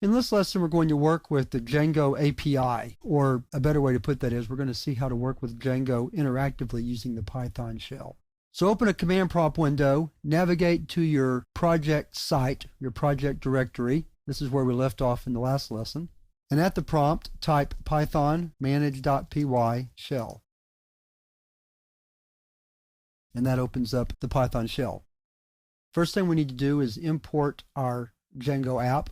In this lesson, we're going to work with the Django API, or a better way to put that is we're going to see how to work with Django interactively using the Python shell. So open a command prompt window, navigate to your project site, your project directory. This is where we left off in the last lesson. And at the prompt, type python manage.py shell. And that opens up the Python shell. First thing we need to do is import our Django app.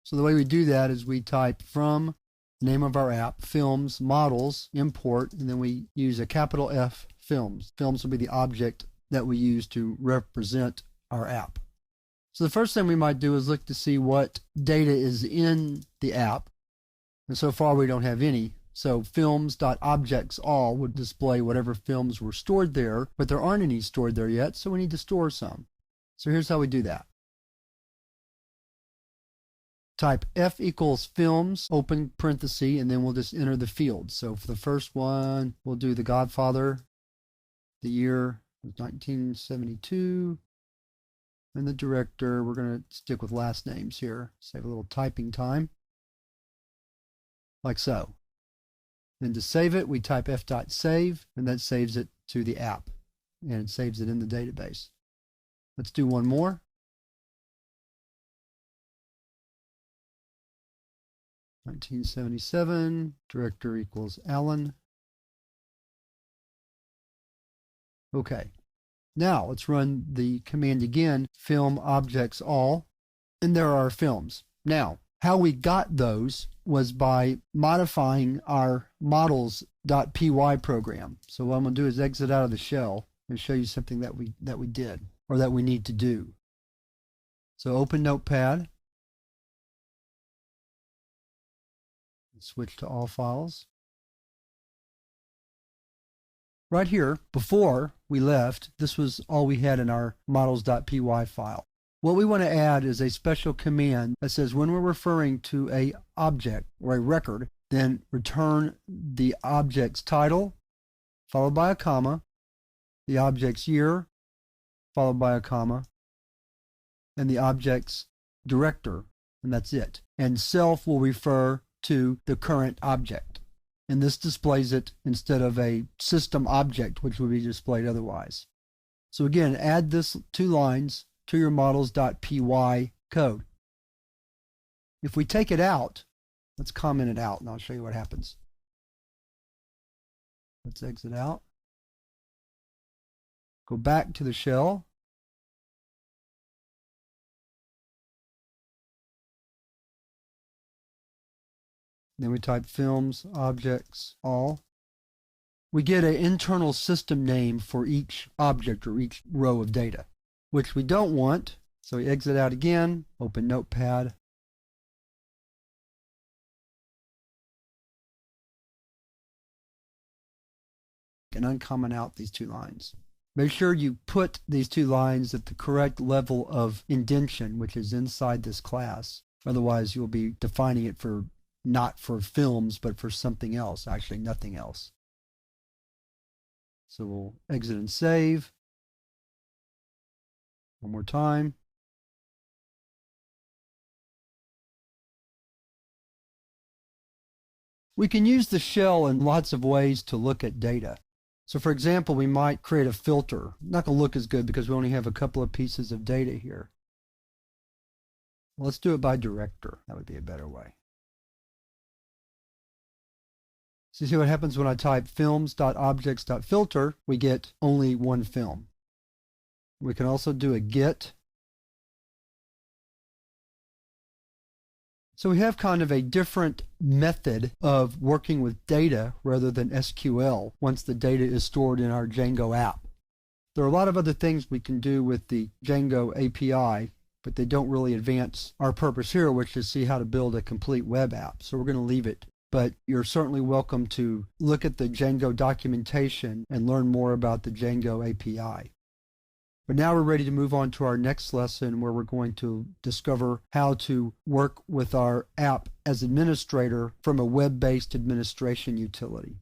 So the way we do that is we type from the name of our app, films, models, import, and then we use a capital F, films. Films will be the object that we use to represent our app. So the first thing we might do is look to see what data is in the app. And so far we don't have any. So films.objectsAll would display whatever films were stored there, but there aren't any stored there yet, so we need to store some. So here's how we do that. Type F equals films, open parenthesis, and then we'll just enter the fields. So for the first one, we'll do The Godfather. The year was 1972. And the director, we're going to stick with last names here. Save a little typing time. Like so. Then to save it, we type f.save, and that saves it to the app. And it saves it in the database. Let's do one more. 1977, director equals Alan. Okay. Now let's run the command again, film objects all, and there are our films. Now, how we got those was by modifying our models.py program. So what I'm going to do is exit out of the shell and show you something that we did, or that we need to do. So open Notepad, switch to all files. Right here, before we left, this was all we had in our models.py file. What we want to add is a special command that says when we're referring to a object or a record, then return the object's title, followed by a comma, the object's year, followed by a comma, and the object's director, and that's it. And self will refer to the current object. And this displays it instead of a system object, which would be displayed otherwise. So again, add this 2 lines to your models.py code. If we take it out, let's comment it out, and I'll show you what happens. Let's exit out. Go back to the shell. Then we type films, objects, all. We get an internal system name for each object or each row of data, which we don't want. So we exit out again, open Notepad. And uncomment out these 2 lines. Make sure you put these 2 lines at the correct level of indentation, which is inside this class. Otherwise, you'll be defining it for not for films, but for something else, actually nothing else. So we'll exit and save. One more time. We can use the shell in lots of ways to look at data. So for example, we might create a filter. Not going to look as good because we only have a couple of pieces of data here. Well, let's do it by director. That would be a better way. So you see what happens when I type films.objects.filter, we get only one film. We can also do a get. So we have kind of a different method of working with data rather than SQL once the data is stored in our Django app. There are a lot of other things we can do with the Django API, but they don't really advance our purpose here, which is see how to build a complete web app. So we're going to leave it. But you're certainly welcome to look at the Django documentation and learn more about the Django API. But now we're ready to move on to our next lesson where we're going to discover how to work with our app as administrator from a web-based administration utility.